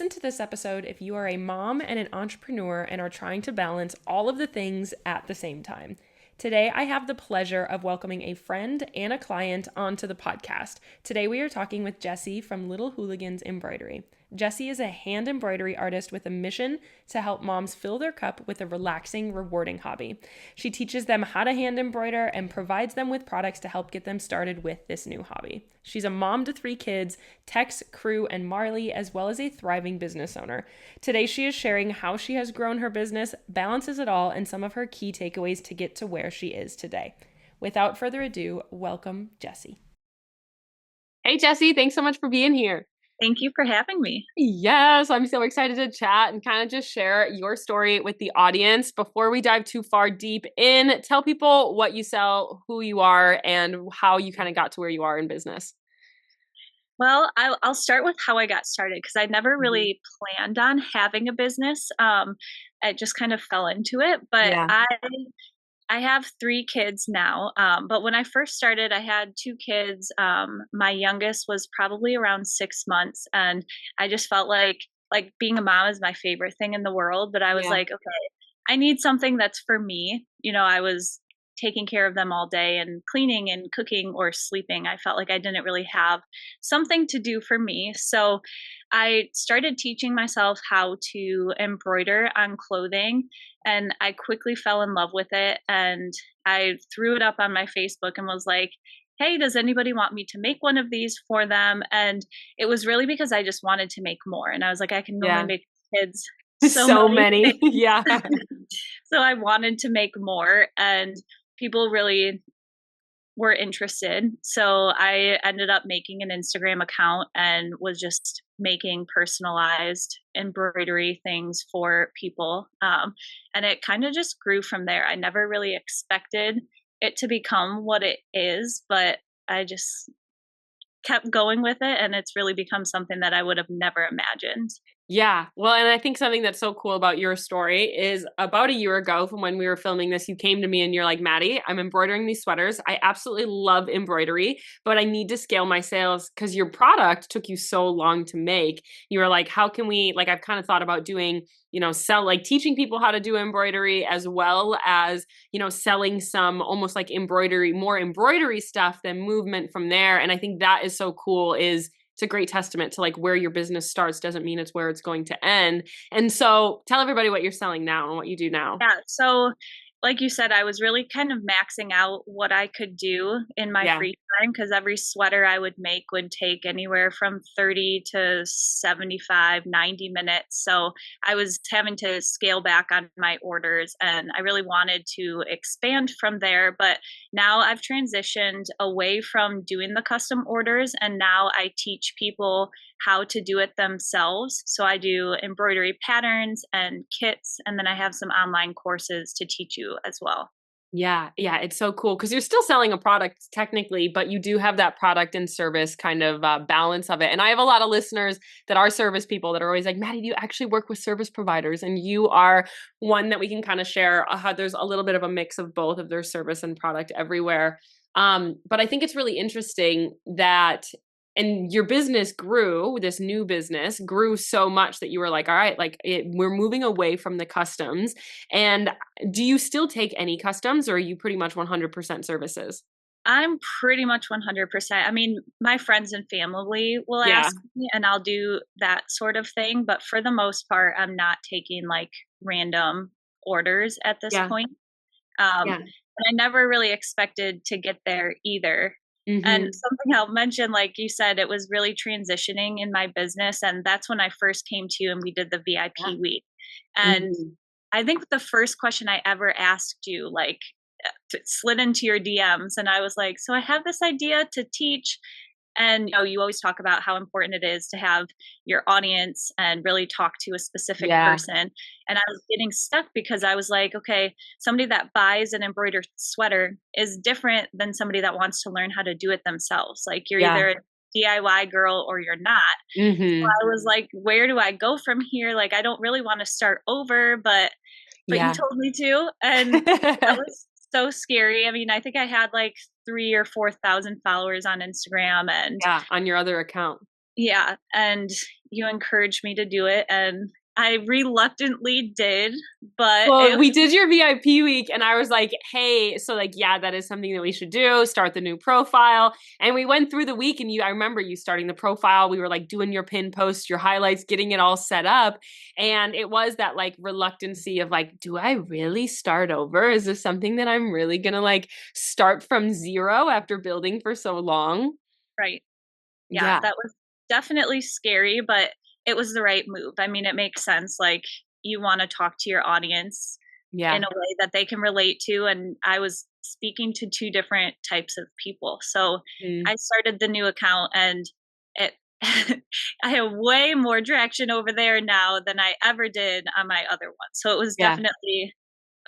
Listen to this episode if you are a mom and an entrepreneur and are trying to balance all of the things at the same time. Today, I have the pleasure of welcoming a friend and a client onto the podcast. Today, we are talking with Jessy from Little Hooligans Embroidery. Jessy is a hand embroidery artist with a mission to help moms fill their cup with a relaxing, rewarding hobby. She teaches them how to hand embroider and provides them with products to help get them started with this new hobby. She's a mom to 3 kids, Tex, Crew, and Marley, as well as a thriving business owner. Today, she is sharing how she has grown her business, balances it all, and some of her key takeaways to get to where she is today. Without further ado, welcome, Jessy. Hey, Jessy, thanks so much for being here. Thank you for having me. Yes, I'm so excited to chat and kind of just share your story with the audience. Before we dive too far deep in, tell people what you sell, who you are, and how you kind of got to where you are in business. Well, I'll start with how I got started because I never really planned on having a business. I just kind of fell into it, but I have 3 kids now. But when I first started, I had 2 kids. My youngest was probably around 6 months, and I just felt like being a mom is my favorite thing in the world. But I was like, okay, I need something that's for me. You know, I was taking care of them all day and cleaning and cooking or sleeping. I felt like I didn't really have something to do for me. So I started teaching myself how to embroider on clothing, and I quickly fell in love with it. And I threw it up on my Facebook and was like, hey, does anybody want me to make one of these for them? And it was really because I just wanted to make more. And I was like, I can only make kids so many. Yeah. So I wanted to make more, and people really were interested. So I ended up making an Instagram account and was just making personalized embroidery things for people. And it kind of just grew from there. I never really expected it to become what it is, but I just kept going with it, and it's really become something that I would have never imagined. Yeah. Well, and I think something that's so cool about your story is about a year ago from when we were filming this, you came to me and you're like, Maddie, I'm embroidering these sweaters. I absolutely love embroidery, but I need to scale my sales because your product took you so long to make. You were like, how can we, like, I've kind of thought about doing, teaching people how to do embroidery as well as, selling some almost like more embroidery stuff than movement from there. And I think that is so cool it's a great testament to like where your business starts doesn't mean it's where it's going to end. And so tell everybody what you're selling now and what you do now. Yeah. So like you said, I was really kind of maxing out what I could do in my free time, because every sweater I would make would take anywhere from 30 to 75, 90 minutes. So I was having to scale back on my orders, and I really wanted to expand from there. But now I've transitioned away from doing the custom orders, and now I teach people how to do it themselves. So I do embroidery patterns and kits, and then I have some online courses to teach you as well. Yeah, it's so cool because you're still selling a product technically, but you do have that product and service kind of balance of it. And I have a lot of listeners that are service people that are always like, Maddie, do you actually work with service providers? And you are one that we can kind of share how there's a little bit of a mix of both of their service and product everywhere. But I think it's really interesting that and your business this new business grew so much that you were like, all right, we're moving away from the customs. And do you still take any customs, or are you pretty much 100% services? I'm pretty much 100%. I mean, my friends and family will ask me, and I'll do that sort of thing. But for the most part, I'm not taking like random orders at this point. And I never really expected to get there either. And something I'll mention, like you said, it was really transitioning in my business. And that's when I first came to you and we did the VIP week. And I think the first question I ever asked you, like, slid into your DMs, and I was like, so I have this idea to teach. And you always talk about how important it is to have your audience and really talk to a specific person. And I was getting stuck because I was like, okay, somebody that buys an embroidered sweater is different than somebody that wants to learn how to do it themselves. Like you're either a DIY girl or you're not. So I was like, where do I go from here? Like, I don't really want to start over, but you told me to. And that was so scary. I mean, I think I had like 3,000 or 4,000 followers on Instagram, and on your other account. Yeah, and you encouraged me to do it, and I reluctantly did, but Well, it we did your VIP week and I was like, hey, so like, yeah, that is something that we should do, start the new profile. And we went through the week and I remember you starting the profile. We were like doing your pin post, your highlights, getting it all set up. And it was that like reluctancy of like, do I really start over? Is this something that I'm really gonna like start from zero after building for so long? right. Yeah, Yeah, that was definitely scary, but it was the right move. I mean, it makes sense, like, you wanna talk to your audience yeah. in a way that they can relate to, and I was speaking to 2 different types of people. So, Mm, I started the new account and it I have way more traction over there now than I ever did on my other one. So, it was yeah. definitely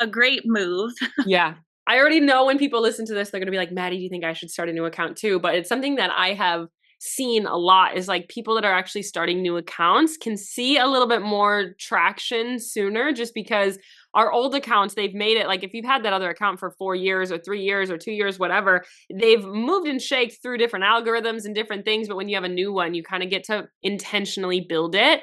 a great move. Yeah. I already know when people listen to this, they're gonna be like, Maddie, do you think I should start a new account too? But it's something that I have seen a lot is like people that are actually starting new accounts can see a little bit more traction sooner just because our old accounts, they've made it like if you've had that other account for 4 years or 3 years or 2 years, whatever, they've moved and shaked through different algorithms and different things. But when you have a new one, you kind of get to intentionally build it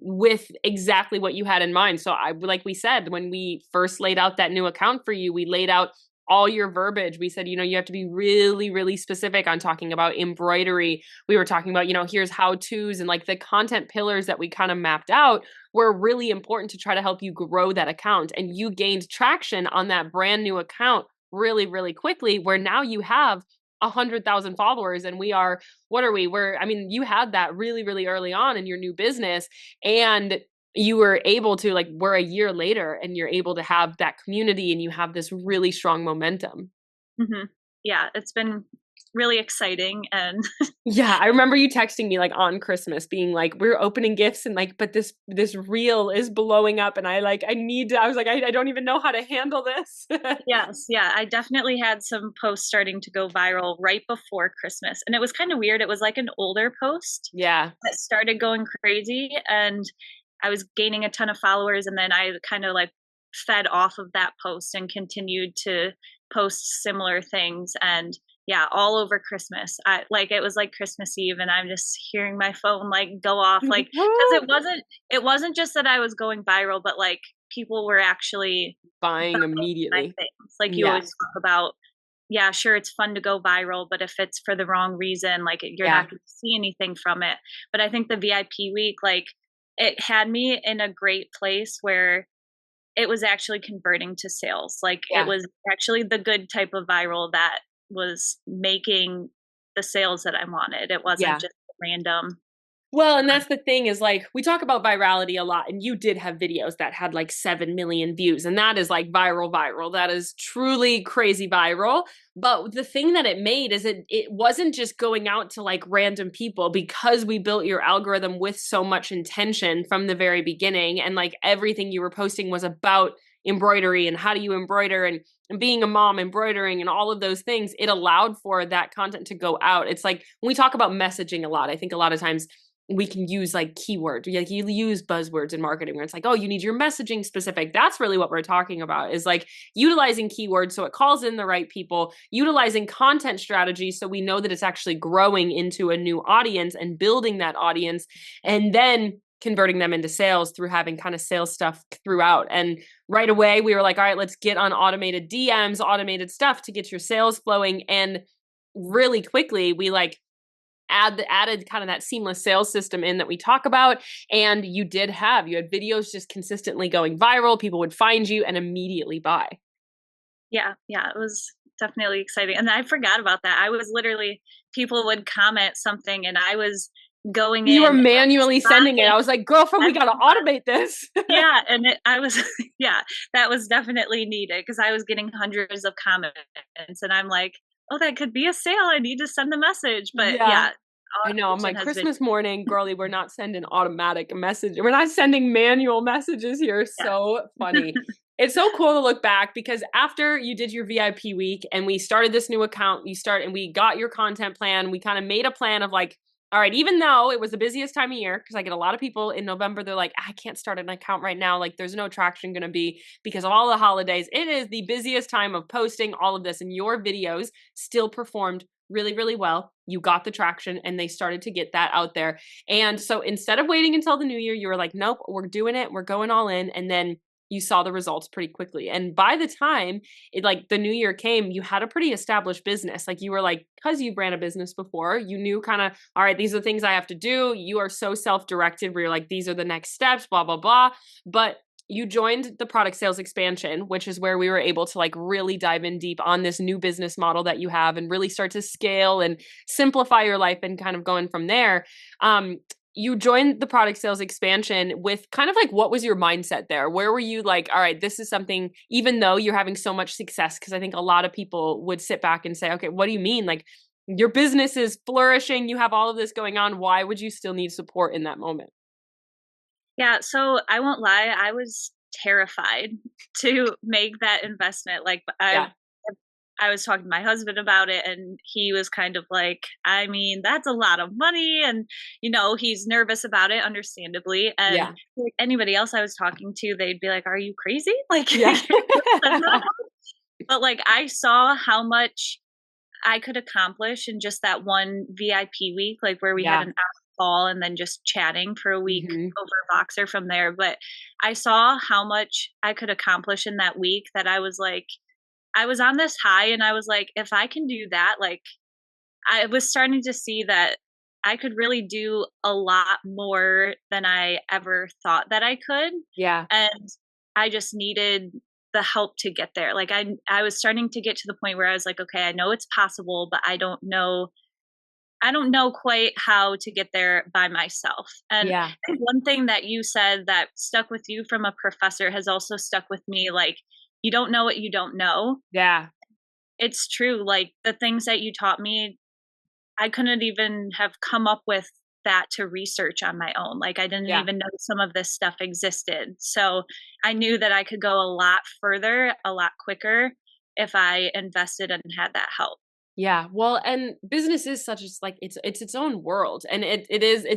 with exactly what you had in mind. So I, like we said, when we first laid out that new account for you, we laid out all your verbiage. We said, you know, you have to be really, really specific on talking about embroidery. We were talking about, you know, here's how to's and like the content pillars that we kind of mapped out were really important to try to help you grow that account. And you gained traction on that brand new account really, really quickly, where now you have 100,000 followers and we are, what are we? We're, I mean, you had that really, really early on in your new business and you were able to like, we're a year later and you're able to have that community and you have this really strong momentum. Mhm. Yeah, it's been really exciting and Yeah, I remember you texting me like on Christmas being like, we're opening gifts and like, but this reel is blowing up and I like, I need to, I was like, I don't even know how to handle this. yes, yeah, I definitely had some posts starting to go viral right before Christmas, and it was kinda weird, it was like an older post Yeah, that started going crazy, and I was gaining a ton of followers, and then I kinda, like, fed off of that post and continued to post similar things, and yeah, all over Christmas, I like, it was like Christmas Eve, and I'm just hearing my phone, like, go off, like, because it wasn't just that I was going viral, but, like, people were actually buying buying my immediately. things. Like, you Yeah, always talk about, yeah, sure, it's fun to go viral, but if it's for the wrong reason, like, you're yeah, not gonna see anything from it. But I think the VIP week, like, it had me in a great place where it was actually converting to sales. Like, it yeah, was actually the good type of viral that was making the sales that I wanted. It wasn't yeah. just random. Well, and that's the thing is like we talk about virality a lot, and you did have videos that had like 7 million views, and that is like viral, viral. That is truly crazy viral. But the thing that it made is it wasn't just going out to like random people because we built your algorithm with so much intention from the very beginning, and like everything you were posting was about embroidery and how do you embroider and being a mom embroidering and all of those things. It allowed for that content to go out. It's like when we talk about messaging a lot, I think a lot of times we can use like keywords. Like you use buzzwords in marketing where it's like, oh, you need your messaging specific. That's really what we're talking about is like utilizing keywords so it calls in the right people, utilizing content strategy so we know that it's actually growing into a new audience and building that audience, and then converting them into sales through having kind of sales stuff throughout. And right away we were like, all right, let's get on automated DMs, automated stuff to get your sales flowing. And really quickly we like added kind of that seamless sales system in that we talk about, and you had videos just consistently going viral. People would find you and immediately buy. Yeah, yeah, it was definitely exciting, and I forgot about that. I was literally people would comment something, and I was going You in were and manually sending it. responding I was like, girlfriend, we got to everyone. automate this. Yeah, and I was yeah, that was definitely needed because I was getting hundreds of comments, and I'm like, "Oh, that could be a sale. I need to send the message." But Yeah, yeah, I know. I'm automation like, has been Christmas morning, girly, we're not sending automatic message. We're not sending manual messages here. So yeah. funny. It's so cool to look back because after you did your VIP week and we started this new account, and we got your content plan, we kind of made a plan of like, all right, even though it was the busiest time of year, because I get a lot of people in November, they're like, I can't start an account right now. Like, there's no traction going to be because of all the holidays. It is the busiest time of posting all of this, and your videos still performed really, really well. You got the traction and they started to get that out there. And so instead of waiting until the new year, you were like, nope, we're doing it. We're going all in. And then you saw the results pretty quickly. And by the time like the new year came, you had a pretty established business. Like you were like, because you ran a business before, you knew kind of, all right, these are the things I have to do. You are so self-directed where you're like, these are the next steps, blah, blah, blah. But you joined the product sales expansion, which is where we were able to like really dive in deep on this new business model that you have and really start to scale and simplify your life and kind of going from there. You joined the product sales expansion with kind of like, what was your mindset there? Where were you like, all right, this is something, even though you're having so much success, because I think a lot of people would sit back and say, okay, what do you mean? Like your business is flourishing. You have all of this going on. Why would you still need support in that moment? Yeah, so I won't lie, I was terrified to make that investment. Like I was talking to my husband about it and he was kind of like, I mean, that's a lot of money. And, he's nervous about it, understandably. And like anybody else I was talking to, they'd be like, are you crazy? Like, yeah. But like, I saw how much I could accomplish in just that one VIP week, like where we had an call and then just chatting for a week over Voxer from there. But I saw how much I could accomplish in that week that I was like, I was on this high and I was like, if I can do that, like I was starting to see that I could really do a lot more than I ever thought that I could. Yeah. And I just needed the help to get there. Like I was starting to get to the point where I was like, okay, I know it's possible, but I don't know quite how to get there by myself. And one thing that you said that stuck with you from a professor has also stuck with me. Like, you don't know what you don't know. Yeah. It's true. Like the things that you taught me, I couldn't even have come up with that to research on my own. Like I didn't even know some of this stuff existed. So I knew that I could go a lot further, a lot quicker if I invested and had that help. Yeah. Well, and business is such as like it's its own world. And it's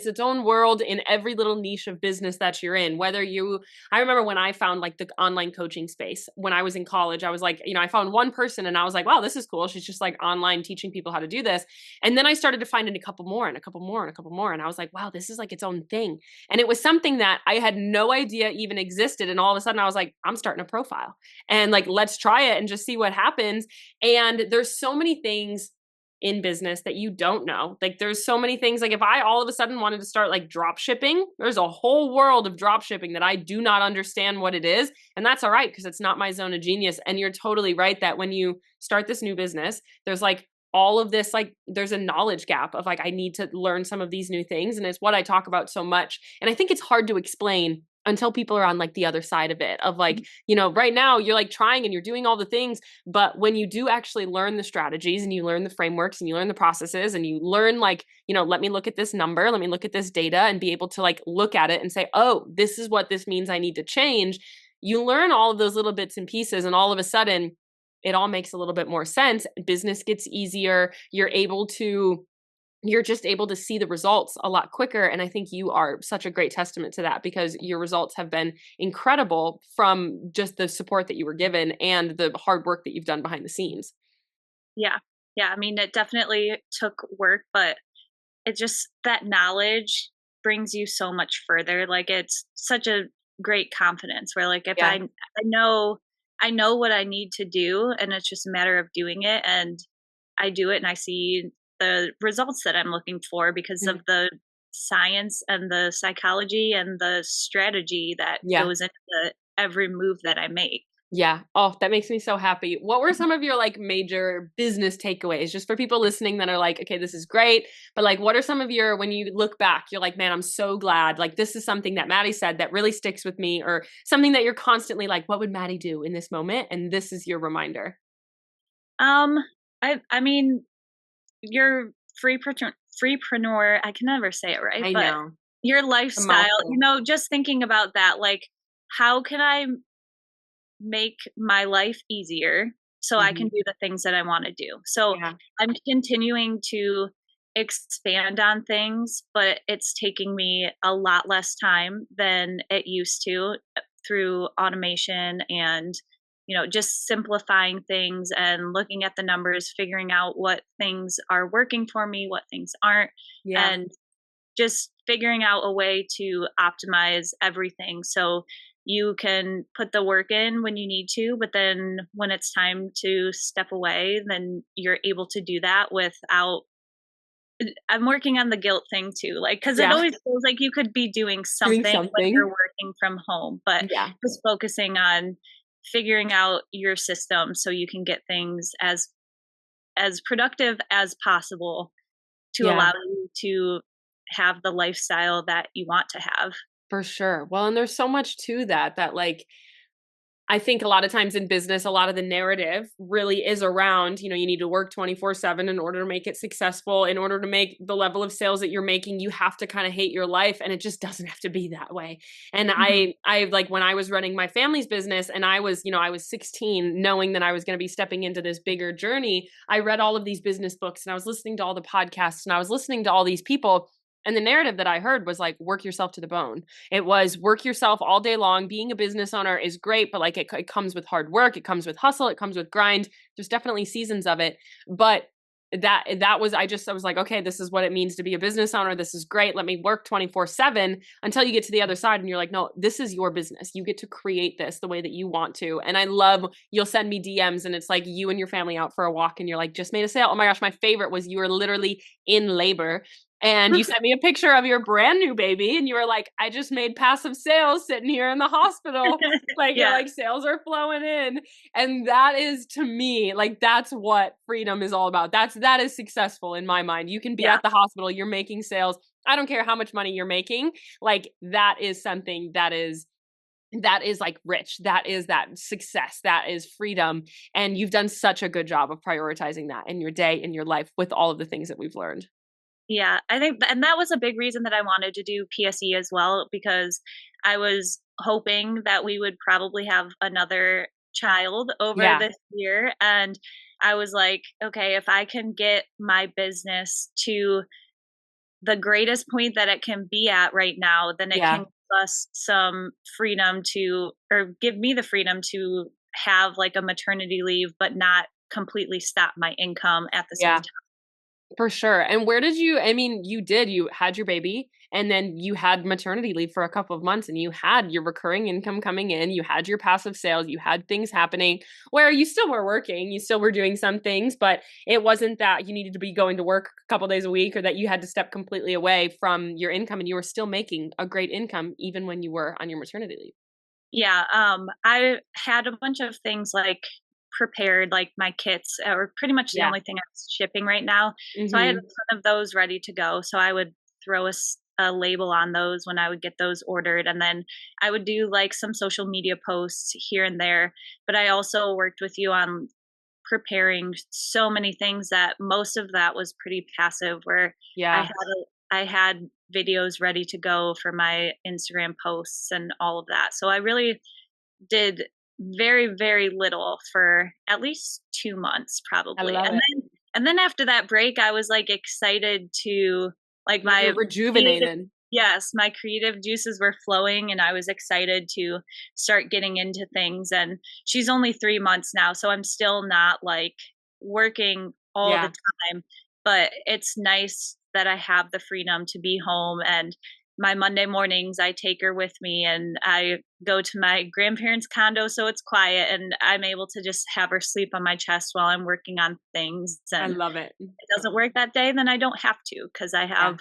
its own world in every little niche of business that you're in. I remember when I found like the online coaching space when I was in college, I was like, I found one person and I was like, wow, this is cool. She's just like online teaching people how to do this. And then I started to find a couple more and a couple more and a couple more. And I was like, wow, this is like its own thing. And it was something that I had no idea even existed. And all of a sudden I was like, I'm starting a profile and like, let's try it and just see what happens. And there's so many things in business that you don't know. Like there's so many things. Like if I all of a sudden wanted to start like drop shipping, there's a whole world of drop shipping that I do not understand what it is. And that's all right, because it's not my zone of genius. And you're totally right that when you start this new business, there's like all of this, like there's a knowledge gap of like, I need to learn some of these new things. And it's what I talk about so much. And I think it's hard to explain until people are on like the other side of it, of like, right now you're like trying and you're doing all the things, but when you do actually learn the strategies and you learn the frameworks and you learn the processes and you learn like, let me look at this number, let me look at this data and be able to like look at it and say, oh, this is what this means I need to change. You learn all of those little bits and pieces and all of a sudden it all makes a little bit more sense. Business gets easier. You're just able to see the results a lot quicker. And I think you are such a great testament to that because your results have been incredible from just the support that you were given and the hard work that you've done behind the scenes. Yeah. Yeah. I mean, it definitely took work, but it just, that knowledge brings you so much further. Like it's such a great confidence where like, if I know what I need to do and it's just a matter of doing it and I do it and I see the results that I'm looking for because of the science and the psychology and the strategy that goes into every move that I make. Yeah. Oh, that makes me so happy. What were some of your like major business takeaways just for people listening that are like, okay, this is great. But like, what are some of your, when you look back, you're like, man, I'm so glad. Like, this is something that Maddie said that really sticks with me, or something that you're constantly like, what would Maddie do in this moment? And this is your reminder. I mean, your freepreneur, I can never say it right, I but know. your lifestyle, just thinking about that, like, how can I make my life easier so I can do the things that I want to do? So I'm continuing to expand on things, but it's taking me a lot less time than it used to through automation and just simplifying things and looking at the numbers, figuring out what things are working for me, what things aren't, Yeah. and just figuring out a way to optimize everything so you can put the work in when you need to, but then when it's time to step away, then you're able to do that without. I'm working on the guilt thing too, like, because it Yeah. always feels like you could be doing Doing something when you're something. working from home, but Yeah. just focusing on figuring out your system so you can get things as productive as possible to Yeah. allow you to have the lifestyle that you want to have. For sure. Well, and there's so much to that like I think a lot of times in business, a lot of the narrative really is around, you need to work 24/7 in order to make it successful. In order to make the level of sales that you're making, you have to kind of hate your life. And it just doesn't have to be that way. And Mhm. I like when I was running my family's business and I was 16, knowing that I was going to be stepping into this bigger journey, I read all of these business books and I was listening to all the podcasts and I was listening to all these people. And the narrative that I heard was like, work yourself to the bone. It was work yourself all day long. Being a business owner is great, but like it comes with hard work. It comes with hustle. It comes with grind. There's definitely seasons of it. But that was, I was like, okay, this is what it means to be a business owner. This is great. Let me work 24/7 until you get to the other side and you're like, no, this is your business. You get to create this the way that you want to. And I love, you'll send me DMs and it's like you and your family out for a walk and you're like, just made a sale. Oh my gosh, my favorite was you were literally in labor and you sent me a picture of your brand new baby and you were like, I just made passive sales sitting here in the hospital. Like you're Yeah, like, sales are flowing in. And that is to me, like that's what freedom is all about. That is successful in my mind. You can be yeah, at the hospital, you're making sales. I don't care how much money you're making. Like that is something that is like rich. That is that success. That is freedom. And you've done such a good job of prioritizing that in your day, in your life with all of the things that we've learned. yeah. I think, and that was a big reason that I wanted to do PSE as well, because I was hoping that we would probably have another child over Yeah. this year. And I was like, okay, if I can get my business to the greatest point that it can be at right now, then it can Yeah. give us some freedom to, or give me the freedom to have like a maternity leave, but not completely stop my income at the same Yeah. time. For sure. And where did you, I mean, you had your baby and then you had maternity leave for a couple of months and you had your recurring income coming in, you had your passive sales, you had things happening where you still were working, you still were doing some things, but it wasn't that you needed to be going to work a couple days a week or that you had to step completely away from your income and you were still making a great income even when you were on your maternity leave. Yeah, I had a bunch of things like prepared, like my kits are pretty much the Yeah. only thing I was shipping right now. So I had a Mhm. ton of those ready to go. So I would throw a label on those when I would get those ordered. And then I would do like some social media posts here and there. But I also worked with you on preparing so many things that most of that was pretty passive, where I Yeah. had I had videos ready to go for my Instagram posts and all of that. So I really did very, very little for at least 2 months I probably. love it. And then after that break, I was, like, excited to like, Like you're my creative. rejuvenated. Yes, my creative juices were flowing, and I was excited to start getting into things, and she's only 3 months now, so I'm still not, like, working all the Yeah. time, but it's nice that I have the freedom to be home. And my Monday mornings, I take her with me and I go to my grandparents' condo so it's quiet and I'm able to just have her sleep on my chest while I'm working on things. I And love it. it doesn't work that day, then I don't have to, because I Yeah. have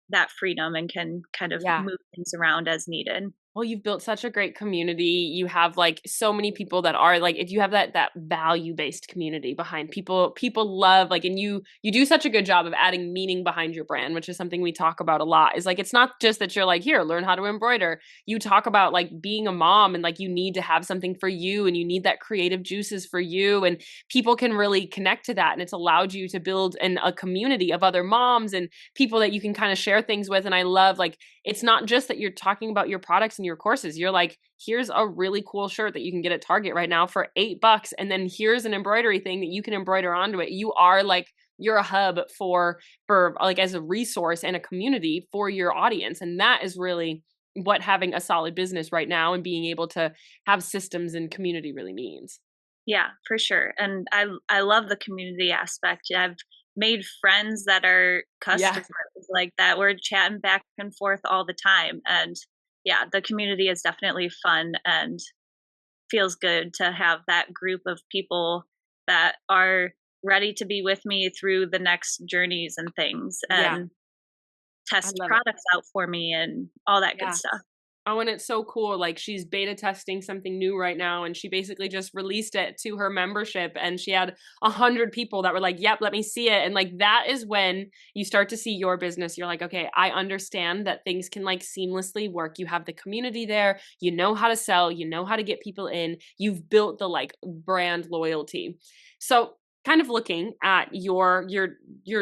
that freedom and can kind of Yeah. move things around as needed. Well, you've built such a great community. You have like so many people that are like if you have that value-based community behind people love like and you do such a good job of adding meaning behind your brand, which is something we talk about a lot. Is like it's not just that you're like, here, learn how to embroider. You talk about like being a mom and like you need to have something for you and you need that creative juices for you and people can really connect to that and it's allowed you to build a community of other moms and people that you can kind of share things with and I love like it's not just that you're talking about your products and your courses. You're like, here's a really cool shirt that you can get at Target right now for $8. And then here's an embroidery thing that you can embroider onto it. You are like, you're a hub for like as a resource and a community for your audience. And that is really what having a solid business right now and being able to have systems and community really means. Yeah, for sure. And I love the community aspect. I've made friends that are Yeah. customers like that. We're chatting back and forth all the time. And yeah, the community is definitely fun and feels good to have that group of people that are ready to be with me through the next journeys and things Yeah. and I test love it. products out for me and all that good Yeah. stuff. Oh, and it's so cool. Like she's beta testing something new right now, and she basically just released it to her membership, and she had 100 people that were like, "Yep, let me see it." And like that is when you start to see your business. You're like, okay, I understand that things can like seamlessly work. You have the community there. You know how to sell. You know how to get people in. You've built the like brand loyalty. So kind of looking at your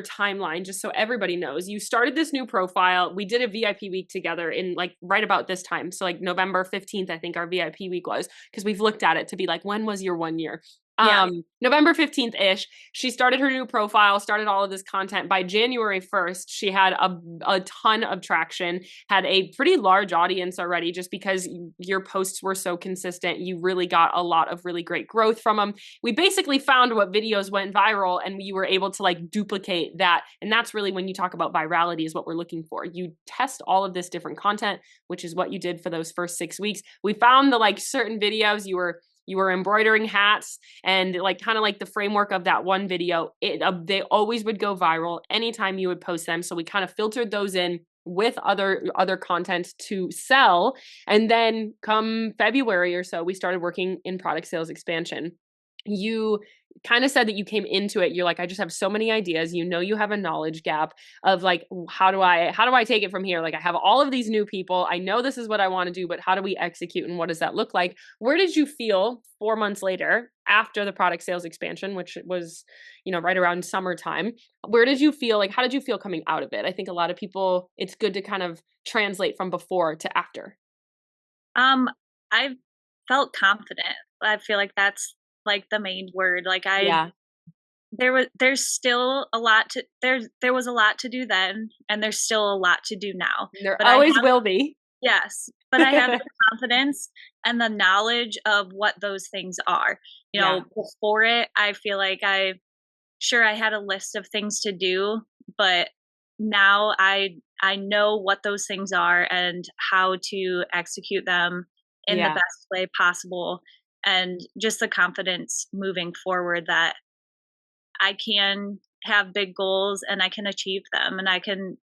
timeline just so everybody knows, you started this new profile. We did a VIP week together in like right about this time, so like November 15th I think our VIP week was, because we've looked at it to be like, when was your 1 year? Yeah. November 15th ish, she started her new profile, started all of this content. By January 1st she had a ton of traction, had a pretty large audience already, just because your posts were so consistent. You really got a lot of really great growth from them. We basically found what videos went viral, and you were able to like duplicate that. And that's really when you talk about virality, is what we're looking for. You test all of this different content, which is what you did for those first 6 weeks. We found the like certain videos you were embroidering hats, and like kind of like the framework of that one video, they always would go viral anytime you would post them. So we kind of filtered those in with other content to sell. And then come February or so, we started working in product sales expansion. You kind of said that you came into it, you're like, I just have so many ideas. You know, you have a knowledge gap of like, how do I take it from here? Like, I have all of these new people. I know this is what I want to do, but how do we execute, and what does that look like? Where did you feel 4 months later after the product sales expansion, which was, right around summertime? Where did you feel, like, how did you feel coming out of it? I think a lot of people, it's good to kind of translate from before to after. Um, I felt confident. I feel like that's like the main word. Like Yeah. there's still a lot to there was a lot to do then, and there's still a lot to do now. There But I always have will be. yes, but I have the confidence and the knowledge of what those things are. Yeah. Before it, I feel like I had a list of things to do, but now I know what those things are and how to execute them in the Yeah. best way possible, and just the confidence moving forward that I can have big goals and I can achieve them, and I can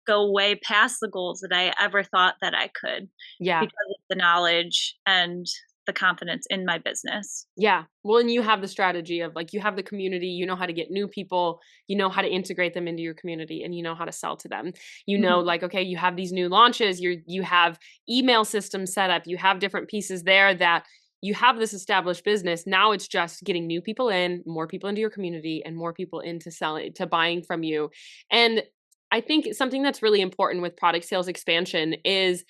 go way past the goals that I ever thought that I could Yeah. because of the knowledge and the confidence in my business. Yeah. Well, and you have the strategy of like, you have the community, you know how to get new people, you know how to integrate them into your community, and you know how to sell to them. You know, Mhm. like, okay, you have these new launches, you have email systems set up, you have different pieces there, that you have this established business. Now it's just getting new people in, more people into your community, and more people into selling, to buying from you. And I think something that's really important with product sales expansion is,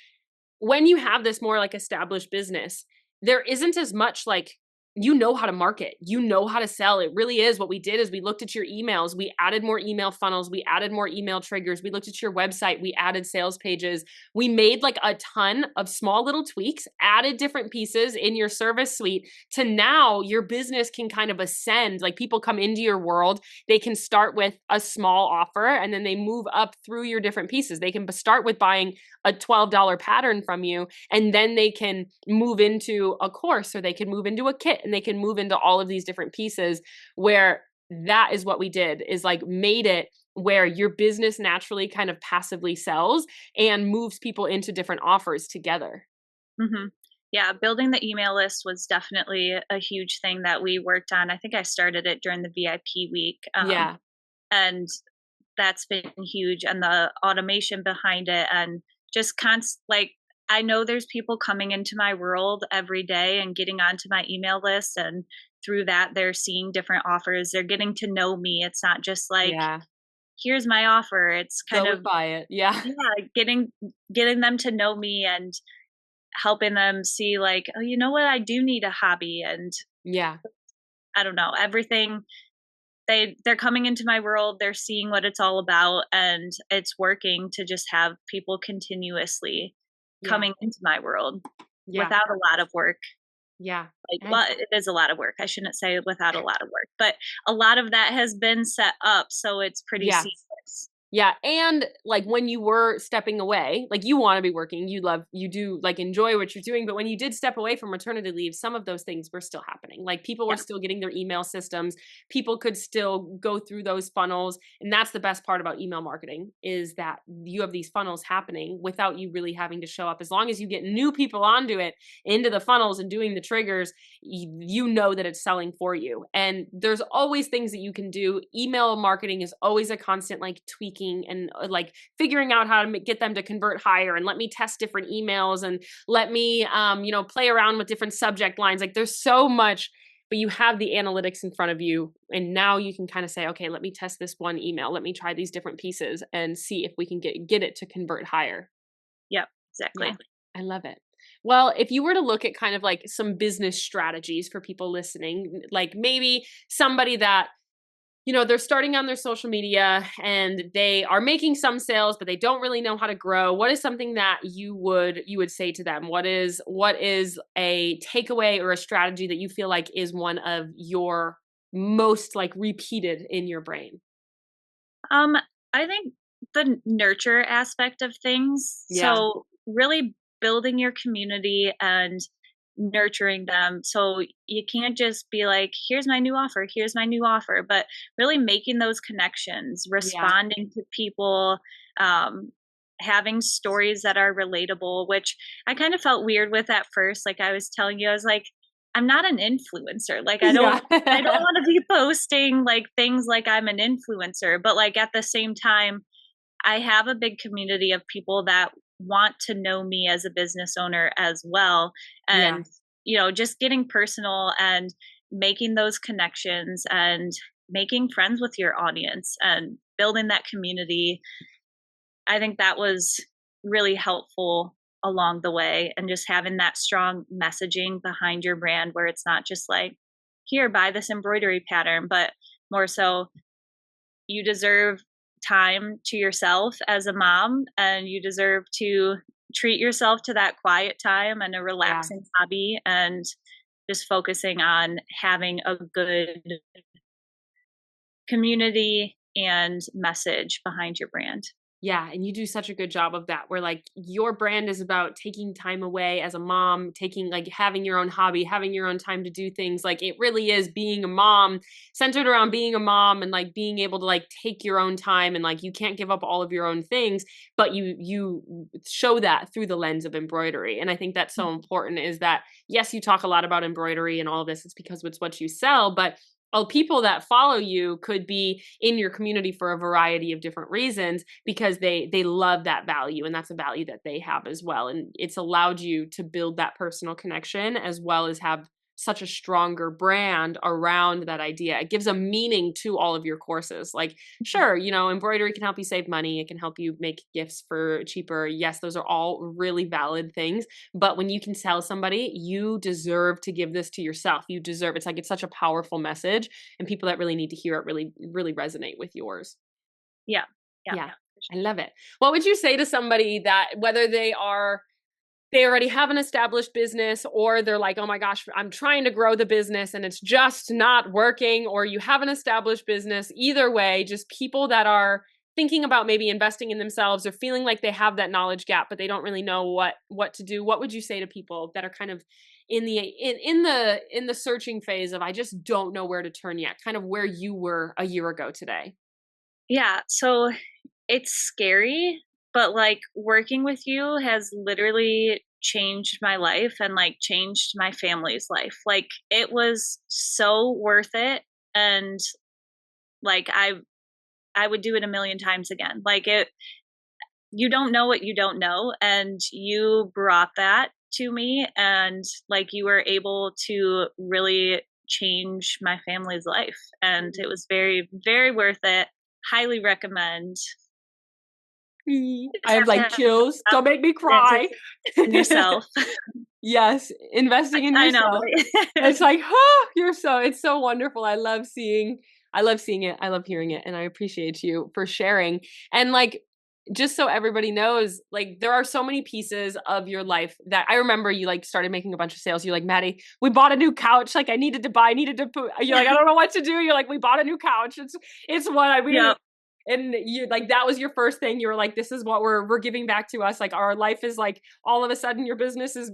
when you have this more like established business, there isn't as much like, you know how to market, you know how to sell. It really is, what we did is we looked at your emails, we added more email funnels, we added more email triggers, we looked at your website, we added sales pages, we made like a ton of small little tweaks, added different pieces in your service suite, to now your business can kind of ascend. Like, people come into your world, they can start with a small offer, and then they move up through your different pieces. They can start with buying a $12 pattern from you, and then they can move into a course, or they can move into a kit, and they can move into all of these different pieces, where that is what we did, is like made it where your business naturally kind of passively sells and moves people into different offers together. Mhm. Yeah, building the email list was definitely a huge thing that we worked on. I think I started it during the VIP week, Yeah. and that's been huge. And the automation behind it, and just like I know there's people coming into my world every day and getting onto my email list, and through that they're seeing different offers. They're getting to know me. It's not just like, Yeah. here's my offer. It's kind Go and of buy it. Yeah. yeah, getting them to know me and helping them see like, oh, you know what, I do need a hobby, and Yeah. I don't know, everything. They're coming into my world, they're seeing what it's all about, and it's working to just have people continuously Yeah. coming into my world Yeah. without a lot of work. Yeah. Like, well, it is a lot of work. I shouldn't say without a lot of work, but a lot of that has been set up, so it's pretty Yes. seamless. Yeah. And like when you were stepping away, like you want to be working, you do like enjoy what you're doing. But when you did step away from maternity leave, some of those things were still happening. Like people were Yeah. still getting their email systems. People could still go through those funnels. And that's the best part about email marketing is that you have these funnels happening without you really having to show up. As long as you get new people onto it, into the funnels and doing the triggers, you know that it's selling for you. And there's always things that you can do. Email marketing is always a constant like tweaking and like figuring out how to get them to convert higher, and let me test different emails, and let me play around with different subject lines. Like there's so much, but you have the analytics in front of you, and now you can kind of say, okay, let me test this one email, let me try these different pieces and see if we can get it to convert higher. Yep, exactly. Yeah, I love it. Well, if you were to look at kind of like some business strategies for people listening, like maybe somebody that they're starting on their social media and they are making some sales, but they don't really know how to grow. What is something that you would say to them? What is a takeaway or a strategy that you feel like is one of your most like repeated in your brain? I think the nurture aspect of things. Yeah. So really building your community and nurturing them. So you can't just be like, here's my new offer, here's my new offer, but really making those connections, Yeah. responding to people, um, having stories that are relatable, which I kind of felt weird with at first. Like I was telling you, I was like, I'm not an influencer. Like Yeah. I don't want to be posting like things like I'm an influencer, but like at the same time, I have a big community of people that want to know me as a business owner as well. Yeah. And, just getting personal and making those connections and making friends with your audience and building that community. I think that was really helpful along the way, and just having that strong messaging behind your brand where it's not just like, here, buy this embroidery pattern, but more so, you deserve time to yourself as a mom, and you deserve to treat yourself to that quiet time and a Yeah. relaxing hobby, and just focusing on having a good community and message behind your brand. Yeah, and you do such a good job of that where like your brand is about taking time away as a mom, taking like having your own hobby, having your own time to do things. Like it really is being a mom, centered around being a mom and like being able to like take your own time, and like you can't give up all of your own things, but you show that through the lens of embroidery. And I think that's so important is that yes, you talk a lot about embroidery and all of this, it's because it's what you sell, but people that follow you could be in your community for a variety of different reasons because they love that value, and that's a value that they have as well, and it's allowed you to build that personal connection as well as have such a stronger brand around that idea. It gives a meaning to all of your courses. Like, sure, embroidery can help you save money. It can help you make gifts for cheaper. Yes, those are all really valid things. But when you can tell somebody, you deserve to give this to yourself. You deserve, it's like, it's such a powerful message, and people that really need to hear it really, really resonate with yours. Yeah. Yeah. I love it. What would you say to somebody that whether they already have an established business, or they're like, oh my gosh, I'm trying to grow the business and it's just not working, or you have an established business, either way, just people that are thinking about maybe investing in themselves or feeling like they have that knowledge gap, but they don't really know what to do. What would you say to people that are kind of in the searching phase of, I just don't know where to turn yet, kind of where you were a year ago today? Yeah. So it's scary, but like working with you has literally changed my life and like changed my family's life. Like it was so worth it, and like I would do it a million times again. Like it, you don't know what you don't know, and you brought that to me, and like you were able to really change my family's life, and it was very very worth it. Highly recommend. I have like chills. Don't make me cry. In yourself. Yes, investing in I know, yourself. right? It's like, oh, it's so wonderful. I love seeing it. I love hearing it. And I appreciate you for sharing. And like, just so everybody knows, like there are so many pieces of your life that I remember you like started making a bunch of sales. You're like, Maddie, we bought a new couch. Like I needed to put, you're like, I don't know what to do. You're like, we bought a new couch. It's what I, we Yep. and you like that was your first thing. You were like, this is what we're giving back to us. Like our life is like all of a sudden your business is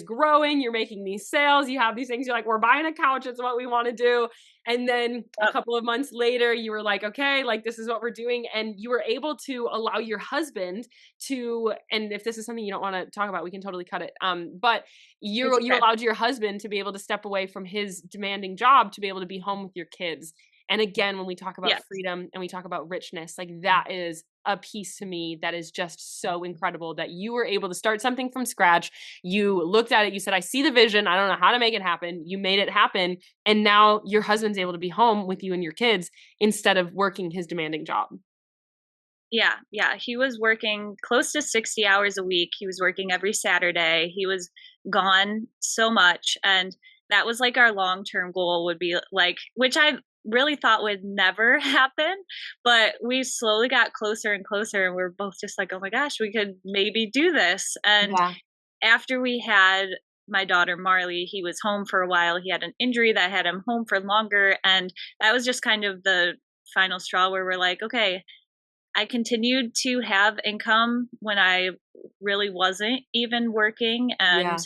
growing. You're making these sales. You have these things. You're like, we're buying a couch. It's what we want to do. And then a couple of months later, you were like, okay, like this is what we're doing. And you were able to allow your husband to, and if this is something you don't want to talk about, we can totally cut it. But you allowed your husband to be able to step away from his demanding job to be able to be home with your kids. And again, when we talk about freedom and we talk about richness, like that is a piece to me that is just so incredible that you were able to start something from scratch. You looked at it, you said, I see the vision. I don't know how to make it happen. You made it happen. And now your husband's able to be home with you and your kids instead of working his demanding job. Yeah. Yeah. He was working close to 60 hours a week. He was working every Saturday. He was gone so much. And that was like our long-term goal would be like, which I really thought would never happen, but we slowly got closer and closer and we're both just like, oh my gosh, we could maybe do this. And after we had my daughter Marley, he was home for a while. He had an injury that had him home for longer, and that was just kind of the final straw where we're like, okay, I continued to have income when I really wasn't even working, and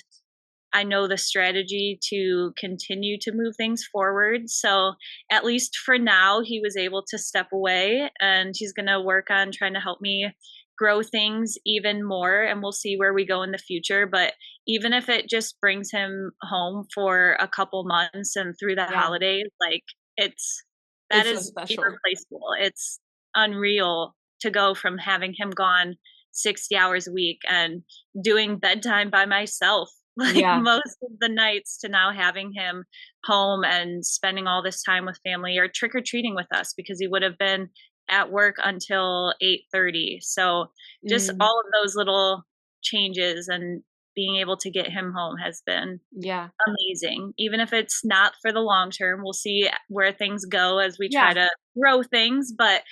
I know the strategy to continue to move things forward. So at least for now, he was able to step away, and he's going to work on trying to help me grow things even more. And we'll see where we go in the future. But even if it just brings him home for a couple months and through the holidays, like that is so irreplaceable. It's unreal to go from having him gone 60 hours a week and doing bedtime by myself most of the nights to now having him home and spending all this time with family or trick-or-treating with us, because he would have been at work until 8:30. So just all of those little changes and being able to get him home has been amazing. Even if it's not for the long term, we'll see where things go as we try to grow things, but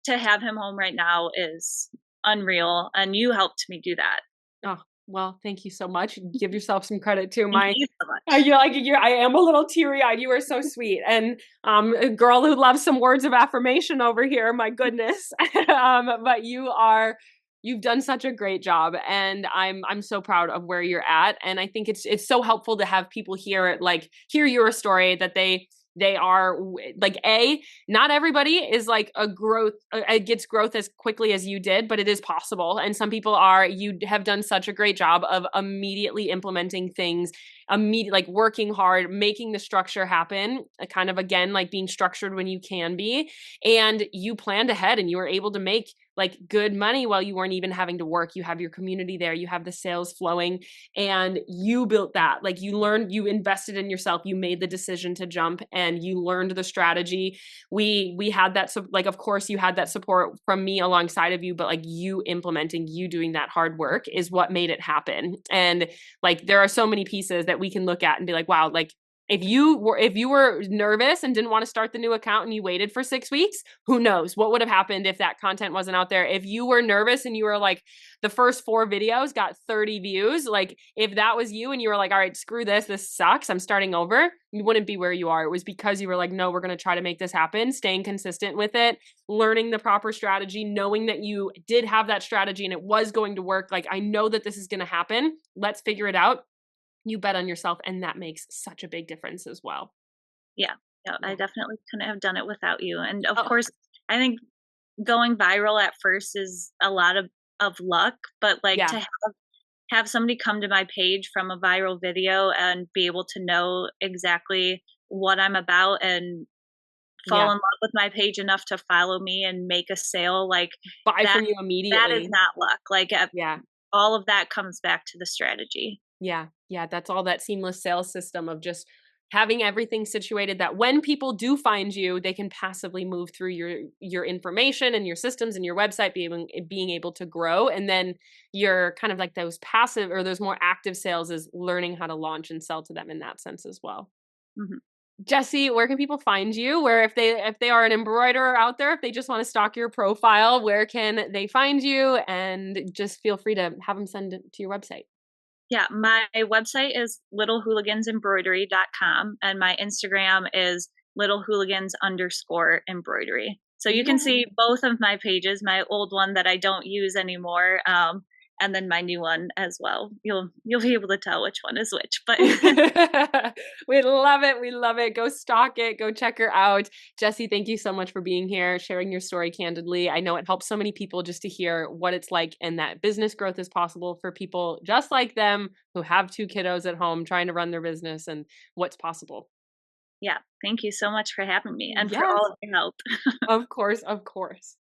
to have him home right now is unreal, and you helped me do that. Oh, well, thank you so much. Give yourself some credit too. Thank you so much. I am a little teary-eyed. You are so sweet. And a girl who loves some words of affirmation over here, my goodness. But you've done such a great job, and I'm so proud of where you're at. And I think it's so helpful to have people hear your story, that they are like, not everybody is like gets growth as quickly as you did, but it is possible. And some people you have done such a great job of immediately implementing things, like working hard, making the structure happen, kind of again, like being structured when you can be. And you planned ahead and you were able to make like good money while you weren't even having to work. You have your community there, you have the sales flowing, and you built that. Like you invested in yourself, you made the decision to jump, and you learned the strategy. We had that, like, of course you had that support from me alongside of you, but like you implementing, you doing that hard work is what made it happen. And like, there are so many pieces that we can look at and be like, wow, like, if you were nervous and didn't want to start the new account and you waited for 6 weeks, who knows what would have happened if that content wasn't out there. If you were nervous and you were like, the first 4 videos got 30 views, like if that was you and you were like, all right, screw this sucks, I'm starting over, you wouldn't be where you are. It was because you were like, no, we're going to try to make this happen, staying consistent with it, learning the proper strategy, knowing that you did have that strategy and it was going to work. Like, I know that this is going to happen. Let's figure it out. You bet on yourself, and that makes such a big difference as well. Yeah, I definitely couldn't have done it without you. And of course, I think going viral at first is a lot of luck, but like to have somebody come to my page from a viral video and be able to know exactly what I'm about and fall in love with my page enough to follow me and make a sale, like buy from you immediately. That is not luck. Like all of that comes back to the strategy. Yeah, that's all that seamless sales system of just having everything situated that when people do find you, they can passively move through your information and your systems and your website, being able to grow. And then you're kind of like those passive or those more active sales is learning how to launch and sell to them in that sense as well. Mm-hmm. Jessy, where can people find you? Where if they are an embroiderer out there, if they just want to stalk your profile, where can they find you? And just feel free to have them send it to your website. Yeah, my website is littlehooligans.embroidery.com and my Instagram is littlehooligans_embroidery. So you can see both of my pages, my old one that I don't use anymore, and then my new one as well. You'll be able to tell which one is which. But we love it. We love it. Go stalk it. Go check her out. Jessy, thank you so much for being here, sharing your story candidly. I know it helps so many people just to hear what it's like and that business growth is possible for people just like them who have 2 kiddos at home trying to run their business and what's possible. yeah, thank you so much for having me and for Yes, all of your help. of course, of course.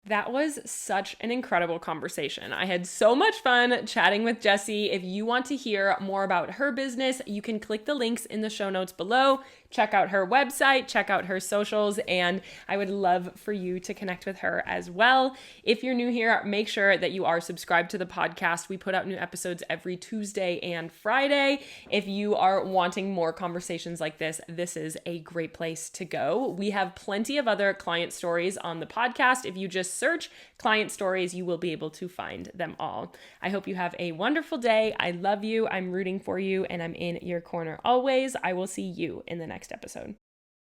That was such an incredible conversation. I had so much fun chatting with Jessy. If you want to hear more about her business, you can click the links in the show notes below. Check out her website, check out her socials, and I would love for you to connect with her as well. If you're new here, make sure that you are subscribed to the podcast. We put out new episodes every Tuesday and Friday. If you are wanting more conversations like this is a great place to go. We have plenty of other client stories on the podcast. If you just search client stories, you will be able to find them all. I hope you have a wonderful day. I love you. I'm rooting for you, and I'm in your corner always. I will see you in the next episode.